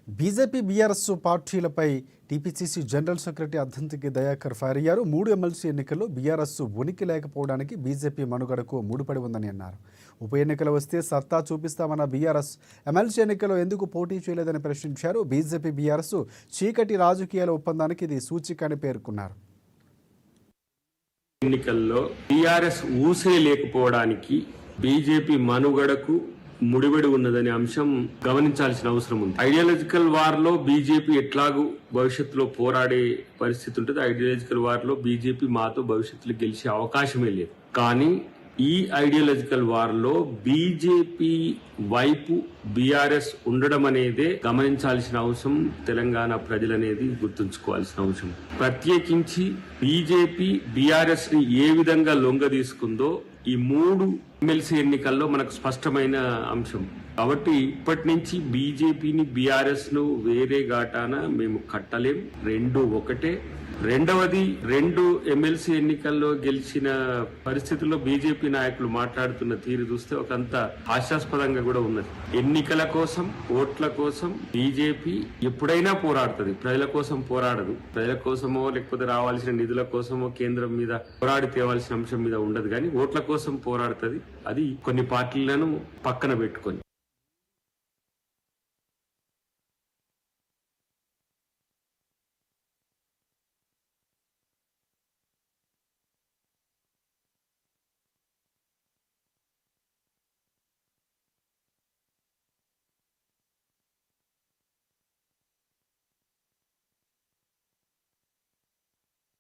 BJP BRS పార్టీలపై TPCC general secretary Addanki Dayakar fire అయ్యారు. 3 MLC ఎన్నికల్లో బీఆర్ఎస్ ఉనికి లేకపోవడానికి బీజేపీ మనుగడకు ముడిపడి ఉందని అన్నారు. ఉప ఎన్నికలు వస్తే సత్తా చూపిస్తామన్న బీఆర్ఎస్ ఎమ్మెల్సీ ఎన్నికల్లో ఎందుకు పోటీ చేయలేదని ప్రశ్నించారు. బీజేపీ బీఆర్ఎస్ చీకటి రాజకీయాల ఒప్పందానికి ఇది సూచిక అని పేర్కొన్నారు. ఎన్నికల్లో బీఆర్ఎస్ ఊసే లేకపోవడానికి బీజేపీ మనుగడకు ముడిపడి ఉన్నదనే అంశం గమనించాల్సిన అవసరం ఉంది. ఐడియాలజికల్ వార్ లో బీజేపీ ఎట్లాగూ భవిష్యత్తులో పోరాడే పరిస్థితి ఉంటుంది. ఐడియాలజికల్ వార్ లో బీజేపీ మాతో భవిష్యత్తులో గెలిచే అవకాశమే లేదు. కానీ ఈ ఐడియాలజికల్ వార్ లో బీజేపీ వైపు బీఆర్ఎస్ ఉండడం అనేదే గమనించాల్సిన అవసరం. తెలంగాణ ప్రజలనేది గుర్తుంచుకోవాల్సిన అవసరం. ప్రత్యేకించి బీజేపీ బీఆర్ఎస్ ని ఏ విధంగా లొంగ తీసుకుందో ఈ 3 ఎమ్మెల్సీ ఎన్నికల్లో మనకు స్పష్టమైన అంశం. కాబట్టి ఇప్పటి నుంచి బీజేపీని బీఆర్ఎస్ ను వేరే ఘాటాన మేము కట్టలేం. 2 ఒకటే. రెండవది 2 ఎమ్మెల్సీ ఎన్నికల్లో గెలిచిన పరిస్థితుల్లో బీజేపీ నాయకులు మాట్లాడుతున్న తీరు చూస్తే ఒకంత హాస్యాస్పదంగా కూడా ఉన్నది. ఎన్నికల కోసం, ఓట్ల కోసం బీజేపీ ఎప్పుడైనా పోరాడుతుంది. ప్రజల కోసం పోరాడదు. ప్రజల కోసమో లేకపోతే రావాల్సిన నిధుల కోసమో కేంద్రం మీద పోరాడి తేవాల్సిన అంశం మీద ఉండదు. కానీ ఓట్ల కోసం పోరాడుతుంది. అది కొన్ని పార్టీలను పక్కన పెట్టుకొని.